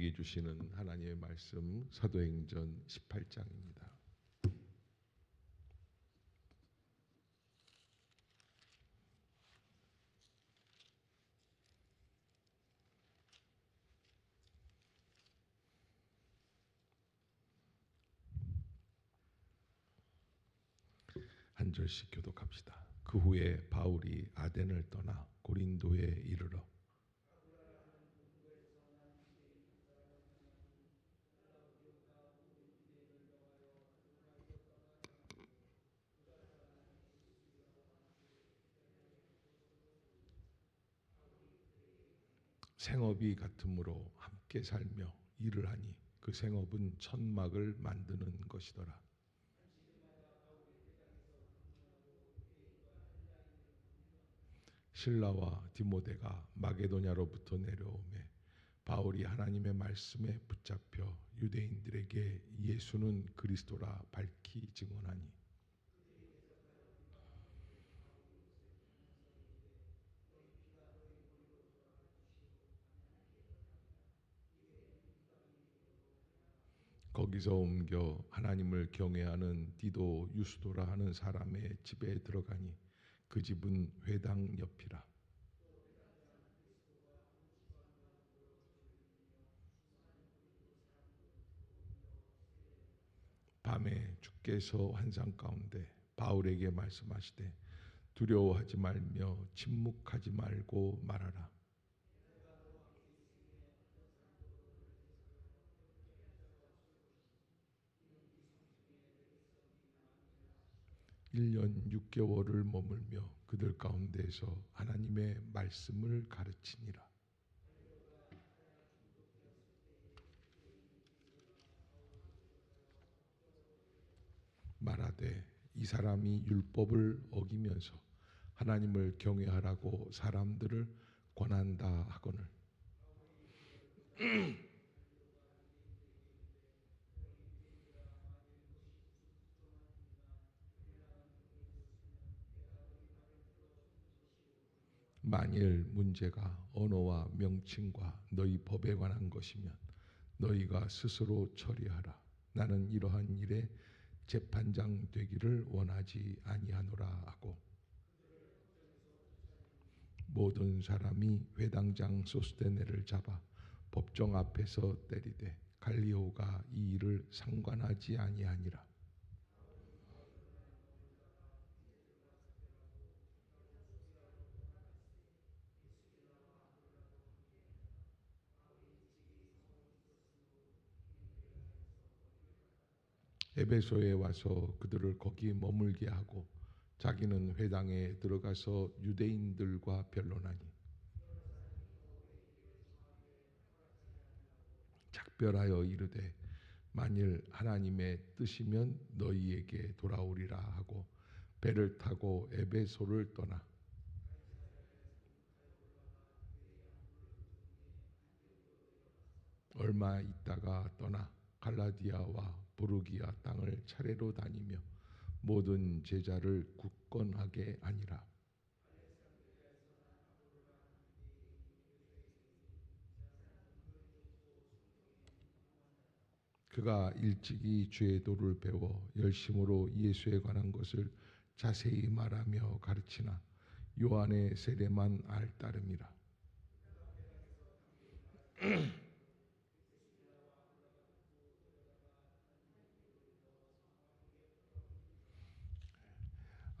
우리에게 주시는 하나님의 말씀 사도행전 18장입니다. 한 절씩 교독합시다. 그 후에 바울이 아덴을 떠나 고린도에 이르러 생업이 같으므로 함께 살며 일을 하니 그 생업은 천막을 만드는 것이더라. 실라와 디모데가 마게도냐로부터 내려오매 바울이 하나님의 말씀에 붙잡혀 유대인들에게 예수는 그리스도라 밝히 증언하니 거기서 옮겨 하나님을 경외하는 디도 유스도라 하는 사람의 집에 들어가니 그 집은 회당 옆이라. 밤에 주께서 환상 가운데 바울에게 말씀하시되 두려워하지 말며 침묵하지 말고 말하라. 1년 6개월을 머물며 그들 가운데에서 하나님의 말씀을 가르치니라. 말하되 이 사람이 율법을 어기면서 하나님을 경외하라고 사람들을 권한다 하거늘 만일 문제가 언어와 명칭과 너희 법에 관한 것이면 너희가 스스로 처리하라. 나는 이러한 일에 재판장 되기를 원하지 아니하노라 하고 모든 사람이 회당장 소스데네를 잡아 법정 앞에서 때리되 갈리오가 이 일을 상관하지 아니하니라. 에베소에 와서 그들을 거기 머물게 하고 자기는 회당에 들어가서 유대인들과 변론하니 작별하여 이르되 만일 하나님의 뜻이면 너희에게 돌아오리라 하고 배를 타고 에베소를 떠나 얼마 있다가 떠나 갈라디아와 부르기아 땅을 차례로 다니며 모든 제자를 굳건하게 하니라. 그가 일찍이 주의 도를 배워 열심으로 예수에 관한 것을 자세히 말하며 가르치나 요한의 세례만 알 따름이라.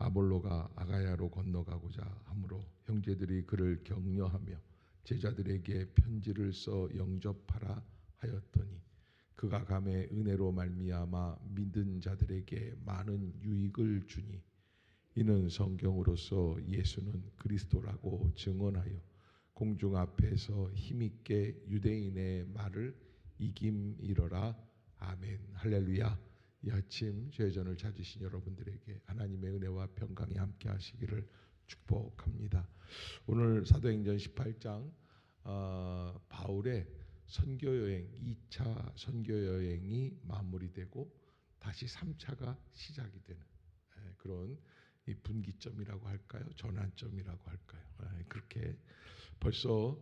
아볼로가 아가야로 건너가고자 하므로 형제들이 그를 격려하며 제자들에게 편지를 써 영접하라 하였더니 그가 감에 은혜로 말미암아 믿은 자들에게 많은 유익을 주니 이는 성경으로서 예수는 그리스도라고 증언하여 공중 앞에서 힘있게 유대인의 말을 이김이러라. 아멘. 할렐루야. 이 아침 죄전을 찾으신 여러분들에게 하나님의 은혜와 평강이 함께 하시기를 축복합니다. 오늘 사도행전 18장 바울의 선교여행 2차 선교여행이 마무리되고 다시 3차가 시작이 되는 그런 이 분기점이라고 할까요? 전환점이라고 할까요? 그렇게 벌써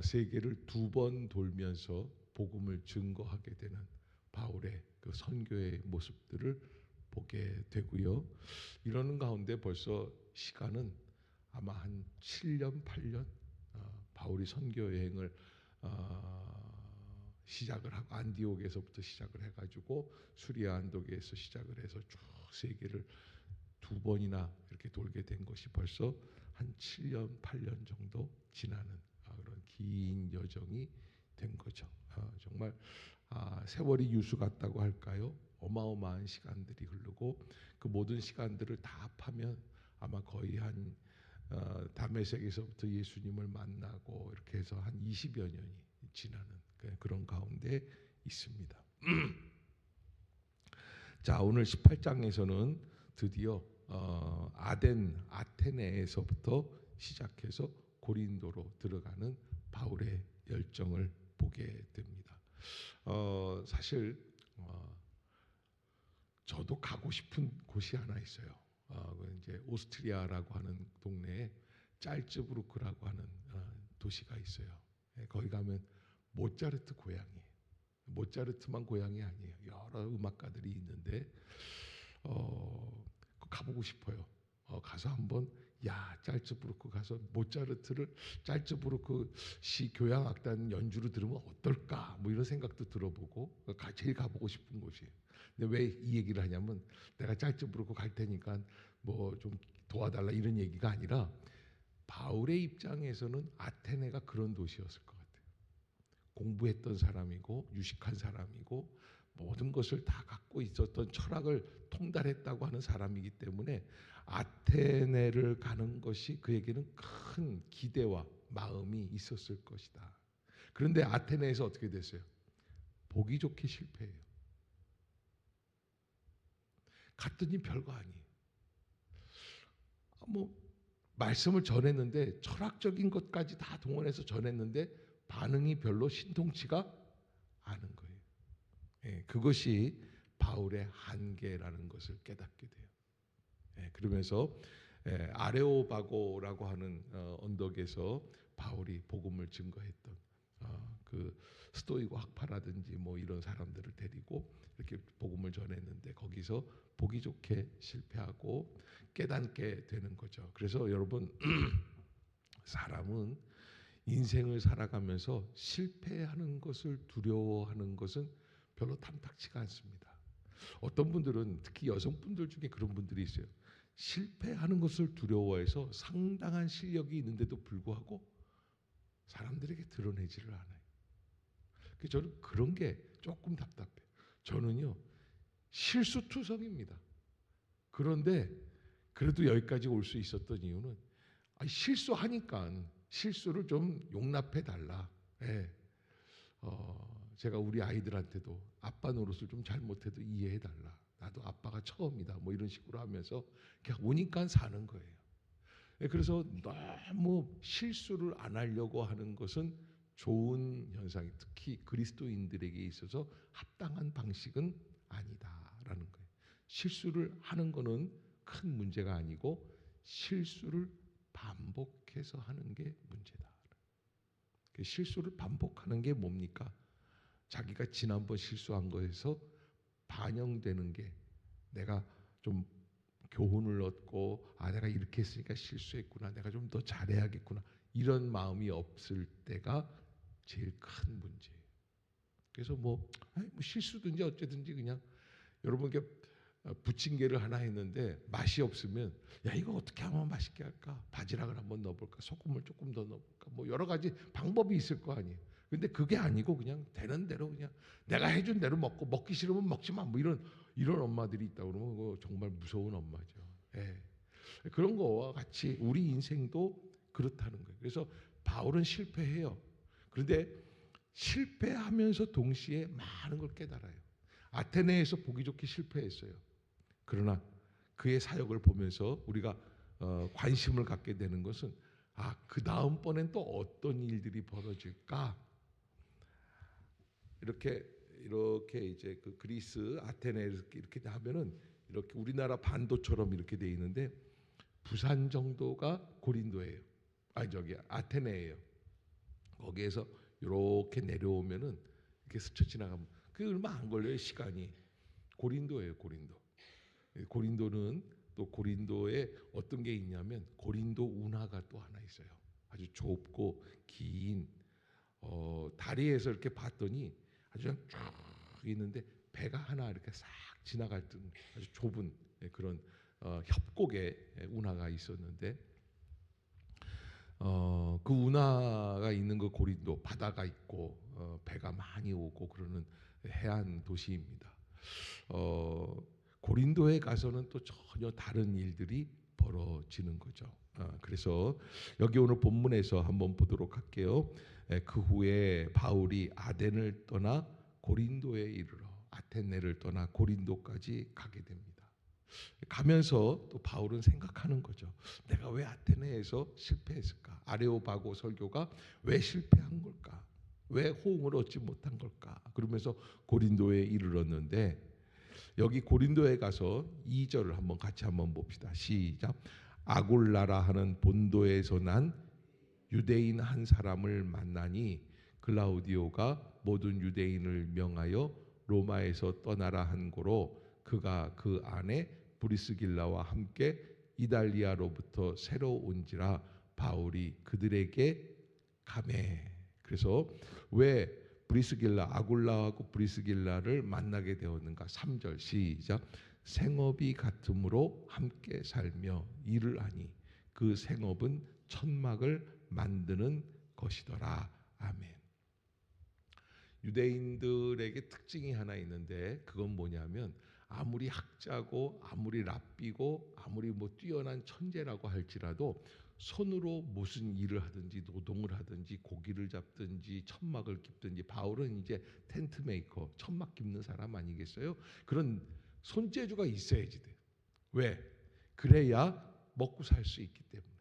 세계를 2번 돌면서 복음을 증거하게 되는 바울의 그 선교의 모습들을 보게 되고요. 이러는 가운데 벌써 시간은 아마 한 7년, 8년 바울이 선교 여행을 시작을 하고 안디옥에서부터 시작을 해가지고 수리아 안독에서 시작을 해서 쭉 세계를 2번이나 이렇게 돌게 된 것이 벌써 한 7년, 8년 정도 지나는 그런 긴 여정이 된 거죠. 정말 세월이 유수 같다고 할까요? 어마어마한 시간들이 흐르고 그 모든 시간들을 다 합하면 아마 거의 한 다메섹에서부터 예수님을 만나고 이렇게 해서 한 20여 년이 지나는 그런 가운데 있습니다. 자, 오늘 18장에서는 드디어 아테네에서부터 시작해서 고린도로 들어가는 바울의 열정을 보게 됩니다. 사실 저도 가고 싶은 곳이 하나 있어요. 이제 오스트리아라고 하는 동네에 짤츠부르크라고 하는 도시가 있어요. 거기 가면 모차르트 고향이에요. 모차르트만 고향이 아니에요. 여러 음악가들이 있는데 가보고 싶어요. 가서 한번 짤츠부르크 가서 모차르트를 짤츠부르크 시 교향악단 연주로 들으면 어떨까 뭐 이런 생각도 들어보고 제일 가보고 싶은 곳이에요. 근데 왜 이 얘기를 하냐면 내가 짤츠부르크 갈 테니까 뭐 좀 도와달라 이런 얘기가 아니라 바울의 입장에서는 아테네가 그런 도시였을 것 같아요. 공부했던 사람이고 유식한 사람이고 모든 것을 다 갖고 있었던 철학을 통달했다고 하는 사람이기 때문에 아테네를 가는 것이 그에게는 큰 기대와 마음이 있었을 것이다. 그런데 아테네에서 어떻게 됐어요? 보기 좋게 실패해요. 갔더니 별거 아니에요. 뭐 말씀을 전했는데 철학적인 것까지 다 동원해서 전했는데 반응이 별로 신통치가 않은 거예요. 그것이 바울의 한계라는 것을 깨닫게 돼요. 그러면서 아레오바고라고 하는 언덕에서 바울이 복음을 증거했던 그 스토이고 학파라든지 뭐 이런 사람들을 데리고 이렇게 복음을 전했는데 거기서 보기 좋게 실패하고 깨닫게 되는 거죠. 그래서 여러분 사람은 인생을 살아가면서 실패하는 것을 두려워하는 것은 별로 탐탁치가 않습니다. 어떤 분들은 특히 여성분들 중에 그런 분들이 있어요. 실패하는 것을 두려워해서 상당한 실력이 있는데도 불구하고 사람들에게 드러내지를 않아요. 저는 그런 게 조금 답답해요. 저는요 실수투성입니다. 그런데 그래도 여기까지 올 수 있었던 이유는 실수하니까 실수를 좀 용납해 달라. 제가 우리 아이들한테도 아빠 노릇을 좀 잘못해도 이해해 달라. 나도 아빠가 처음이다. 뭐 이런 식으로 하면서 그냥 오니까 사는 거예요. 그래서 너무 실수를 안 하려고 하는 것은 좋은 현상이 특히 그리스도인들에게 있어서 합당한 방식은 아니다라는 거예요. 실수를 하는 거는 큰 문제가 아니고 실수를 반복해서 하는 게 문제다. 실수를 반복하는 게 뭡니까? 자기가 지난번 실수한 거에서 반영되는 게 내가 좀 교훈을 얻고 내가 이렇게 했으니까 실수했구나. 내가 좀 더 잘해야겠구나. 이런 마음이 없을 때가 제일 큰 문제예요. 그래서 뭐 실수든지 어쨌든지 그냥 여러분께 부침개를 하나 했는데 맛이 없으면 이거 어떻게 하면 맛있게 할까? 바지락을 한번 넣어볼까? 소금을 조금 더 넣어볼까? 뭐 여러 가지 방법이 있을 거 아니에요. 근데 그게 아니고 그냥 되는 대로 그냥 내가 해준 대로 먹기 싫으면 먹지 마. 뭐 이런 엄마들이 있다 그러면 그거 정말 무서운 엄마죠. 그런 거와 같이 우리 인생도 그렇다는 거예요. 그래서 바울은 실패해요. 그런데 실패하면서 동시에 많은 걸 깨달아요. 아테네에서 보기 좋게 실패했어요. 그러나 그의 사역을 보면서 우리가 관심을 갖게 되는 것은 그 다음번엔 또 어떤 일들이 벌어질까? 이렇게 이제 그 그리스 아테네에서 이렇게 하면은 이렇게 우리나라 반도처럼 이렇게 돼 있는데 부산 정도가 고린도예요. 아테네예요. 거기에서 이렇게 내려오면은 이렇게 스쳐 지나가면 그 얼마 안 걸려요 시간이. 고린도예요 고린도. 고린도는 또 고린도에 어떤 게 있냐면 고린도 운하가 또 하나 있어요. 아주 좁고 긴 다리에서 이렇게 봤더니 아주 그냥 쭉 있는데 배가 하나 이렇게 싹 지나갈 듯 아주 좁은 그런 협곡의 운하가 있었는데 그 운하가 있는 그 고린도 바다가 있고 배가 많이 오고 그러는 해안 도시입니다. 고린도에 가서는 또 전혀 다른 일들이 벌어지는 거죠. 그래서 여기 오늘 본문에서 한번 보도록 할게요. 그 후에 바울이 아덴을 떠나 고린도에 이르러 아테네를 떠나 고린도까지 가게 됩니다. 가면서 또 바울은 생각하는 거죠. 내가 왜 아테네에서 실패했을까? 아레오바고 설교가 왜 실패한 걸까? 왜 호응을 얻지 못한 걸까? 그러면서 고린도에 이르렀는데 여기 고린도에 가서 2절을 한번 같이 한번 봅시다. 시작. 아굴라라 하는 본도에서 난 유대인 한 사람을 만나니 글라우디오가 모든 유대인을 명하여 로마에서 떠나라 한 고로 그가 그 안에 브리스길라와 함께 이달리아로부터 새로 온지라 바울이 그들에게 가매. 그래서 왜 브리스길라 아굴라하고 브리스길라를 만나게 되었는가? 3절 시작. 생업이 같음으로 함께 살며 일을 하니 그 생업은 천막을 만드는 것이더라. 아멘. 유대인들에게 특징이 하나 있는데 그건 뭐냐면 아무리 학자고 아무리 랍비고 아무리 뭐 뛰어난 천재라고 할지라도 손으로 무슨 일을 하든지 노동을 하든지 고기를 잡든지 천막을 깁든지 바울은 이제 텐트 메이커 천막 깁는 사람 아니겠어요? 그런 손재주가 있어야지 돼. 왜? 그래야 먹고 살 수 있기 때문에.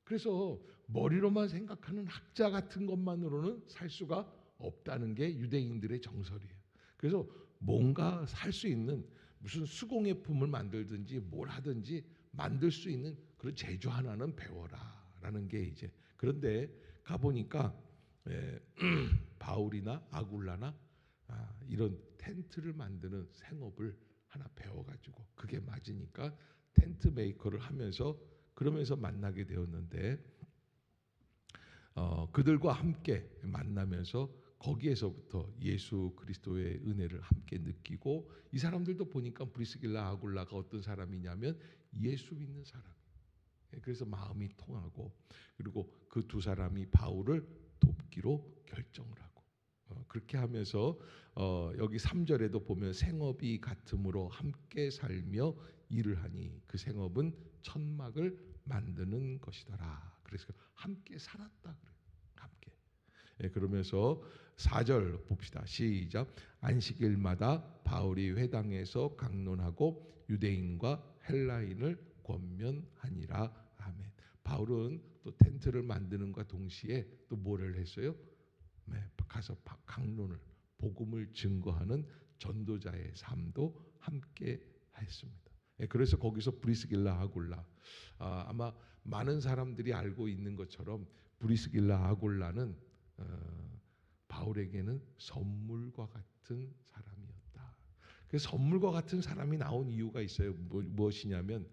그래서 머리로만 생각하는 학자 같은 것만으로는 살 수가 없다는 게 유대인들의 정설이에요. 그래서 뭔가 살 수 있는 무슨 수공예품을 만들든지 뭘 하든지 만들 수 있는 그런 재주 하나는 배워라라는 게 이제 그런데 가보니까 바울이나 아굴라나 이런 텐트를 만드는 생업을 하나 배워가지고 그게 맞으니까 텐트 메이커를 하면서 그러면서 만나게 되었는데 그들과 함께 만나면서 거기에서부터 예수 그리스도의 은혜를 함께 느끼고 이 사람들도 보니까 브리스길라 아굴라가 어떤 사람이냐면 예수 믿는 사람. 그래서 마음이 통하고 그리고 그 두 사람이 바울을 돕기로 결정을 하고 그렇게 하면서 여기 3절에도 보면 생업이 같음으로 함께 살며 일을 하니 그 생업은 천막을 만드는 것이더라. 그래서 함께 살았다 그래요. 함께. 그러면서 4절 봅시다. 시작. 안식일마다 바울이 회당에서 강론하고 유대인과 헬라인을 권면하니라. 아멘. 바울은 또 텐트를 만드는과 동시에 또 뭐를 했어요? 가서 강론을 복음을 증거하는 전도자의 삶도 함께 했습니다. 그래서 거기서 브리스길라 아굴라 아마 많은 사람들이 알고 있는 것처럼 브리스길라 아굴라는 바울에게는 선물과 같은 사람이었다. 그 선물과 같은 사람이 나온 이유가 있어요. 무엇이냐면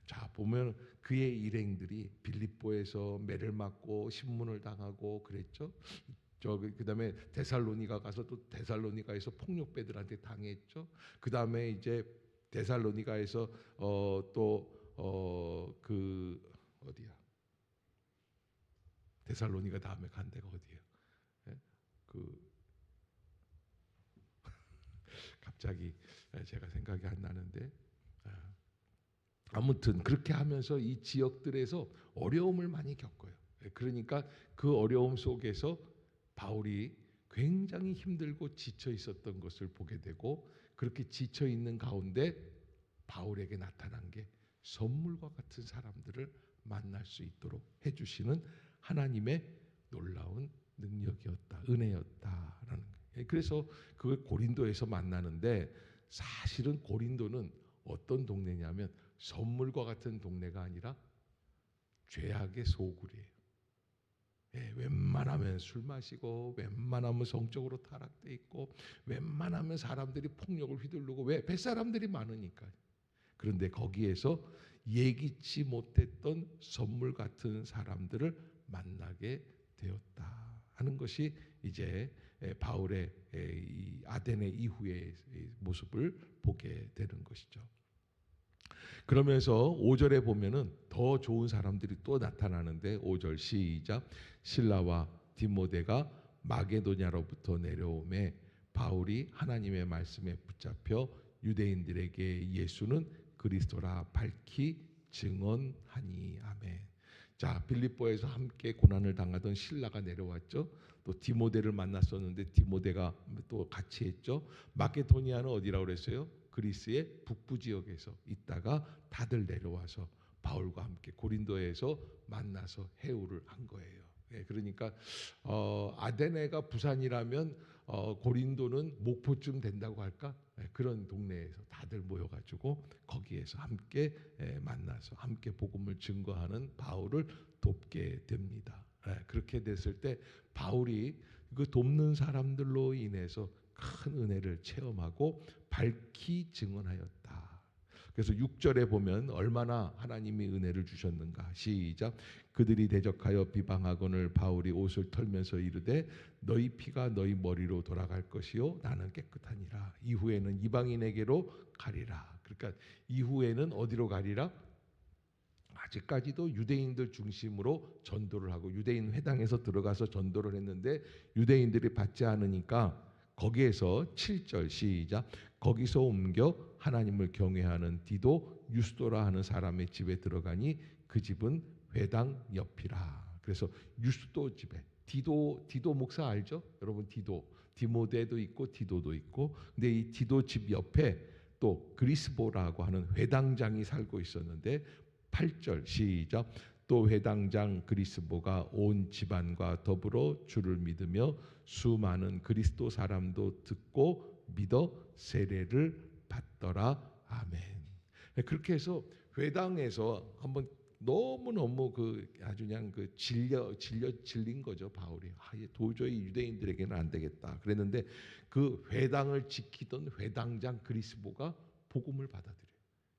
자 보면 그의 일행들이 빌립보에서 매를 맞고 신문을 당하고 그랬죠. 그다음에 데살로니가 가서 또 데살로니가에서 폭력배들한테 당했죠. 그다음에 이제 데살로니가에서 그 어디야? 데살로니가 다음에 간 데가 어디예요? 갑자기 제가 생각이 안 나는데 아무튼 그렇게 하면서 이 지역들에서 어려움을 많이 겪어요. 그러니까 그 어려움 속에서 바울이 굉장히 힘들고 지쳐 있었던 것을 보게 되고 그렇게 지쳐 있는 가운데 바울에게 나타난 게 선물과 같은 사람들을 만날 수 있도록 해주시는 하나님의 놀라운 능력이었다, 은혜였다라는 거예요. 그래서 그걸 고린도에서 만나는데 사실은 고린도는 어떤 동네냐면 선물과 같은 동네가 아니라 죄악의 소굴이에요. 웬만하면 술 마시고, 웬만하면 성적으로 타락돼 있고, 웬만하면 사람들이 폭력을 휘두르고, 왜? 뱃사람들이 많으니까. 그런데 거기에서 예기치 못했던 선물 같은 사람들을 만나게 되었다 하는 것이 이제 바울의 이 아데네 이후의 모습을 보게 되는 것이죠. 그러면서 5절에 보면은 더 좋은 사람들이 또 나타나는데, 5절 시작. 실라와 디모데가 마게도냐로부터 내려오매 바울이 하나님의 말씀에 붙잡혀 유대인들에게 예수는 그리스도라 밝히 증언하니. 아멘. 자, 빌립보에서 함께 고난을 당하던 실라가 내려왔죠. 또 디모데를 만났었는데 디모데가 또 같이 했죠. 마게도니아는 어디라고 그랬어요? 그리스의 북부 지역에서 있다가 다들 내려와서 바울과 함께 고린도에서 만나서 해우를 한 거예요. 그러니까 아데네가 부산이라면 고린도는 목포쯤 된다고 할까? 그런 동네에서 다들 모여가지고 거기에서 함께 만나서 함께 복음을 증거하는 바울을 돕게 됩니다. 그렇게 됐을 때 바울이 그 돕는 사람들로 인해서 큰 은혜를 체험하고 밝히 증언하였다. 그래서 6절에 보면 얼마나 하나님이 은혜를 주셨는가. 시작. 그들이 대적하여 비방하거늘 바울이 옷을 털면서 이르되 너희 피가 너희 머리로 돌아갈 것이요 나는 깨끗하니라. 이후에는 이방인에게로 가리라. 그러니까 이후에는 어디로 가리라? 아직까지도 유대인들 중심으로 전도를 하고 유대인 회당에서 들어가서 전도를 했는데 유대인들이 받지 않으니까 거기에서 7절 시작. 거기서 옮겨 하나님을 경외하는 디도 유스도라 하는 사람의 집에 들어가니 그 집은 회당 옆이라. 그래서 유스도 집에 디도 목사 알죠? 여러분 디모데도 있고 디도도 있고, 근데 이 디도 집 옆에 또 그리스보라고 하는 회당장이 살고 있었는데 8절 시작. 또 회당장 그리스보가 온 집안과 더불어 주를 믿으며 수많은 그리스도 사람도 듣고 믿어 세례를 받더라. 아멘. 그렇게 해서 회당에서 한번 너무너무 아주 그냥 질린 거죠. 바울이 도저히 유대인들에게는 안 되겠다 그랬는데 그 회당을 지키던 회당장 그리스보가 복음을 받아들여요.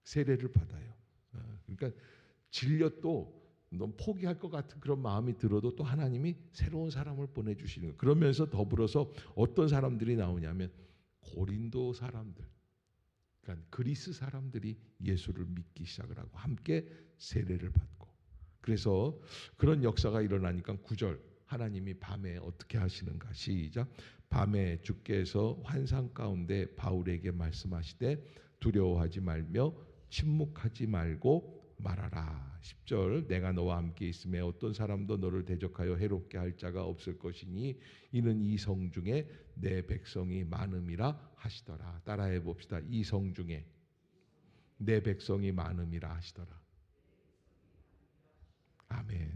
세례를 받아요. 그러니까 질렸도 너무 포기할 것 같은 그런 마음이 들어도 또 하나님이 새로운 사람을 보내주시는 거예요. 그러면서 더불어서 어떤 사람들이 나오냐면 고린도 사람들, 그러니까 그리스 사람들이 예수를 믿기 시작을 하고 함께 세례를 받고, 그래서 그런 역사가 일어나니까 9절 하나님이 밤에 어떻게 하시는가. 시작. 밤에 주께서 환상 가운데 바울에게 말씀하시되 두려워하지 말며 침묵하지 말고 말하라. 10절 내가 너와 함께 있음에 어떤 사람도 너를 대적하여 해롭게 할 자가 없을 것이니 이는 이 성 중에 내 백성이 많음이라 하시더라. 따라해 봅시다. 이 성 중에 내 백성이 많음이라 하시더라. 아멘.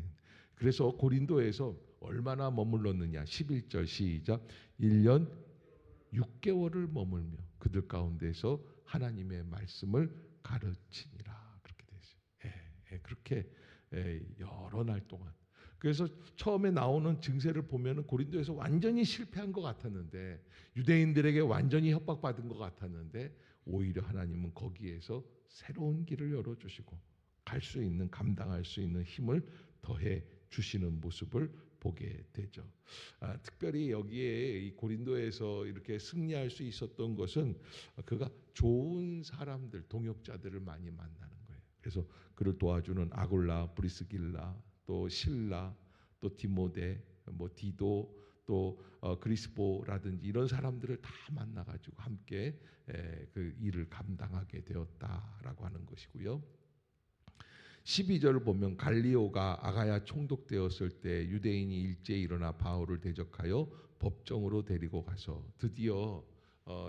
그래서 고린도에서 얼마나 머물렀느냐. 11절 시작. 1년 6개월을 머물며 그들 가운데서 하나님의 말씀을 가르치니라. 그렇게 여러 날 동안. 그래서 처음에 나오는 증세를 보면은 고린도에서 완전히 실패한 것 같았는데, 유대인들에게 완전히 협박받은 것 같았는데, 오히려 하나님은 거기에서 새로운 길을 열어주시고 갈 수 있는, 감당할 수 있는 힘을 더해 주시는 모습을 보게 되죠. 특별히 여기에 이 고린도에서 이렇게 승리할 수 있었던 것은 그가 좋은 사람들, 동역자들을 많이 만나는 거예요. 그래서 그를 도와주는 아골라, 브리스길라, 또 실라, 또 디모데, 디도, 또 그리스보라든지 이런 사람들을 다 만나가지고 함께 그 일을 감당하게 되었다라고 하는 것이고요. 12절을 보면 갈리오가 아가야 총독되었을 때 유대인이 일제히 일어나 바울을 대적하여 법정으로 데리고 가서 드디어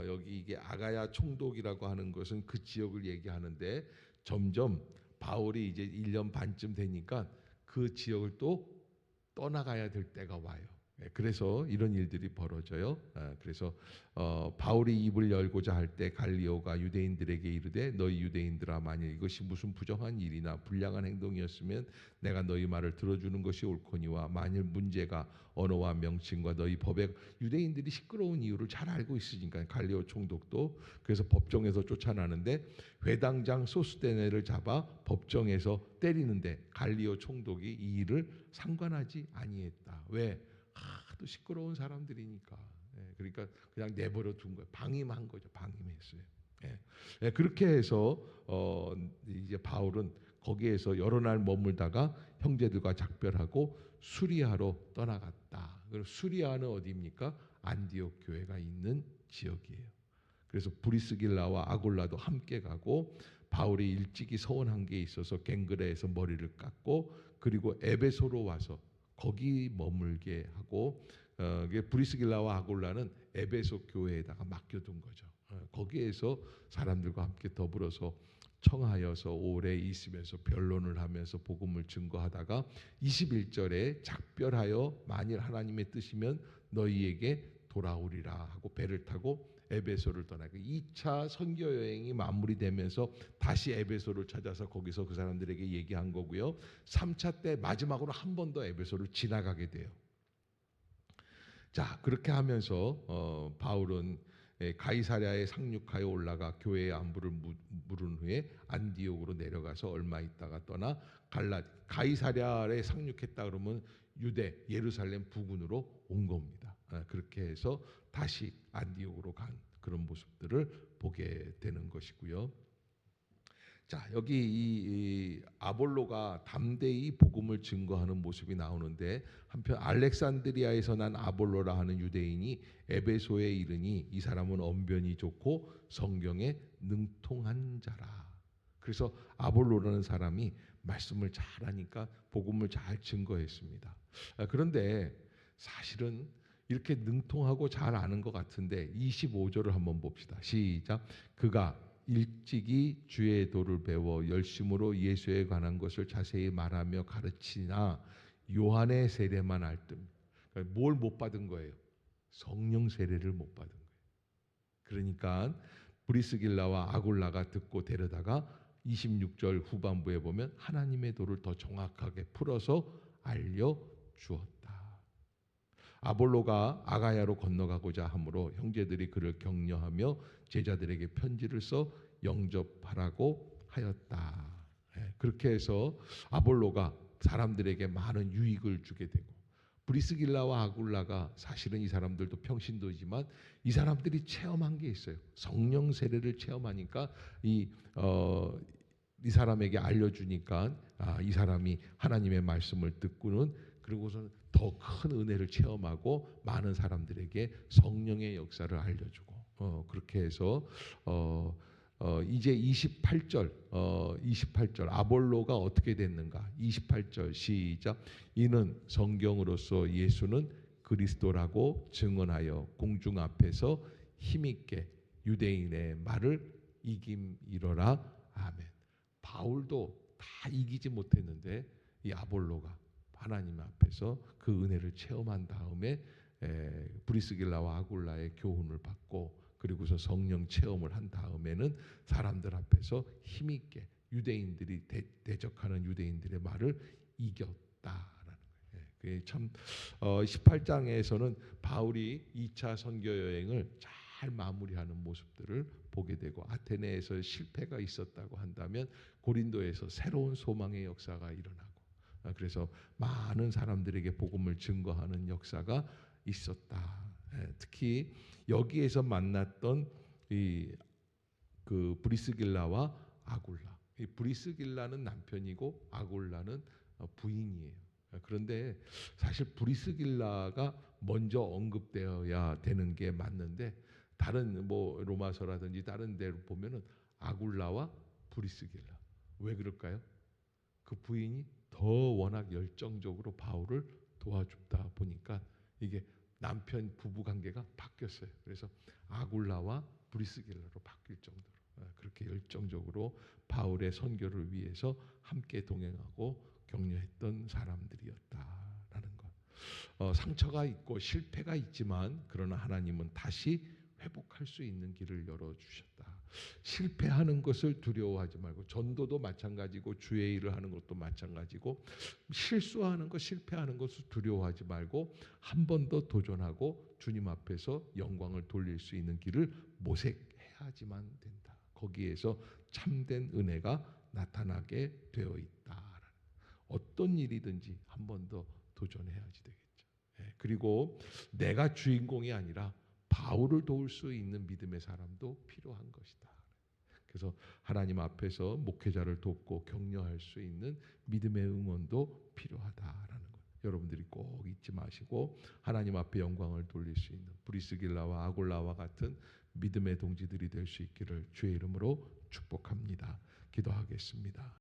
여기 이게 아가야 총독이라고 하는 것은 그 지역을 얘기하는데 점점 바울이 이제 1년 반쯤 되니까 그 지역을 또 떠나가야 될 때가 와요. 그래서 이런 일들이 벌어져요. 그래서 바울이 입을 열고자 할 때 갈리오가 유대인들에게 이르되 너희 유대인들아 만일 이것이 무슨 부정한 일이나 불량한 행동이었으면 내가 너희 말을 들어주는 것이 옳거니와 만일 문제가 언어와 명칭과 너희 법에 유대인들이 시끄러운 이유를 잘 알고 있으니까 갈리오 총독도 그래서 법정에서 쫓아나는데 회당장 소스데네를 잡아 법정에서 때리는데 갈리오 총독이 이 일을 상관하지 아니했다. 왜? 하도 시끄러운 사람들이니까. 그러니까 그냥 내버려 둔 거예요. 방임한 거죠. 방임했어요. 그렇게 해서 이제 바울은 거기에서 여러 날 머물다가 형제들과 작별하고 수리아로 떠나갔다. 그리고 수리아는 어디입니까? 안디옥 교회가 있는 지역이에요. 그래서 브리스길라와 아골라도 함께 가고 바울이 일찍이 서원한 게 있어서 갱그레에서 머리를 깎고 그리고 에베소로 와서 거기 머물게 하고 브리스길라와 아골라는 에베소 교회에다가 맡겨둔 거죠. 거기에서 사람들과 함께 더불어서 청하여서 오래 있으면서 변론을 하면서 복음을 증거하다가 21절에 작별하여 만일 하나님의 뜻이면 너희에게 돌아오리라 하고 배를 타고 에베소를 떠나고 2차 선교 여행이 마무리되면서 다시 에베소를 찾아서 거기서 그 사람들에게 얘기한 거고요. 3차 때 마지막으로 한 번 더 에베소를 지나가게 돼요. 자, 그렇게 하면서 바울은 가이사랴에 상륙하여 올라가 교회의 안부를 물은 후에 안디옥으로 내려가서 얼마 있다가 떠나 가이사랴에 상륙했다 그러면 유대 예루살렘 부근으로 온 겁니다. 그렇게 해서 다시 안디옥으로 간 그런 모습들을 보게 되는 것이고요. 자, 여기 이 아볼로가 담대히 복음을 증거하는 모습이 나오는데 한편 알렉산드리아에서 난 아볼로라 하는 유대인이 에베소에 이르니 이 사람은 언변이 좋고 성경에 능통한 자라. 그래서 아볼로라는 사람이 말씀을 잘하니까 복음을 잘 증거했습니다. 그런데 사실은 이렇게 능통하고 잘 아는 것 같은데 25절을 한번 봅시다. 시작. 그가 일찍이 주의 도를 배워 열심으로 예수에 관한 것을 자세히 말하며 가르치나 요한의 세례만 알 듯. 그러니까 뭘 못 받은 거예요? 성령 세례를 못 받은 거예요. 그러니까 브리스길라와 아골라가 듣고 데려다가 26절 후반부에 보면 하나님의 도를 더 정확하게 풀어서 알려주었다. 아볼로가 아가야로 건너가고자 하므로 형제들이 그를 격려하며 제자들에게 편지를 써 영접하라고 하였다. 그렇게 해서 아볼로가 사람들에게 많은 유익을 주게 되고 브리스길라와 아굴라가 사실은 이 사람들도 평신도지만 이 사람들이 체험한 게 있어요. 성령 세례를 체험하니까 이 사람에게 알려주니까 이 사람이 하나님의 말씀을 듣고는 그리고서는 더 큰 은혜를 체험하고 많은 사람들에게 성령의 역사를 알려주고 그렇게 해서 이제 28절 아볼로가 어떻게 됐는가? 28절 시작. 이는 성경으로서 예수는 그리스도라고 증언하여 공중 앞에서 힘있게 유대인의 말을 이김이러라. 아멘. 바울도 다 이기지 못했는데 이 아볼로가 하나님 앞에서 그 은혜를 체험한 다음에 브리스길라와 아굴라의 교훈을 받고 그리고서 성령 체험을 한 다음에는 사람들 앞에서 힘있게 유대인들이 대적하는 유대인들의 말을 이겼다라는 거예요. 그게 참 18장에서는 바울이 2차 선교 여행을 잘 마무리하는 모습들을 보게 되고 아테네에서 실패가 있었다고 한다면 고린도에서 새로운 소망의 역사가 일어나고 그래서 많은 사람들에게 복음을 증거하는 역사가 있었다. 특히 여기에서 만났던 그 브리스길라와 아굴라. 이 브리스길라는 남편이고 아굴라는 부인이에요. 그런데 사실 브리스길라가 먼저 언급되어야 되는 게 맞는데 다른 뭐 로마서라든지 다른 데로 보면은 아굴라와 브리스길라. 왜 그럴까요? 그 부인이 더 워낙 열정적으로 바울을 도와주다 보니까 이게 남편 부부 관계가 바뀌었어요. 그래서 아굴라와 브리스길라로 바뀔 정도로 그렇게 열정적으로 바울의 선교를 위해서 함께 동행하고 격려했던 사람들이었다라는 것. 상처가 있고 실패가 있지만 그러나 하나님은 다시 회복할 수 있는 길을 열어주셨다. 실패하는 것을 두려워하지 말고, 전도도 마찬가지고 주의 일을 하는 것도 마찬가지고, 실수하는 것, 실패하는 것을 두려워하지 말고 한 번 더 도전하고 주님 앞에서 영광을 돌릴 수 있는 길을 모색해야지만 된다. 거기에서 참된 은혜가 나타나게 되어 있다. 어떤 일이든지 한 번 더 도전해야지 되겠죠. 그리고 내가 주인공이 아니라 바울을 도울 수 있는 믿음의 사람도 필요한 것이다. 그래서 하나님 앞에서 목회자를 돕고 격려할 수 있는 믿음의 응원도 필요하다라는 것. 여러분들이 꼭 잊지 마시고 하나님 앞에 영광을 돌릴 수 있는 브리스길라와 아골라와 같은 믿음의 동지들이 될 수 있기를 주의 이름으로 축복합니다. 기도하겠습니다.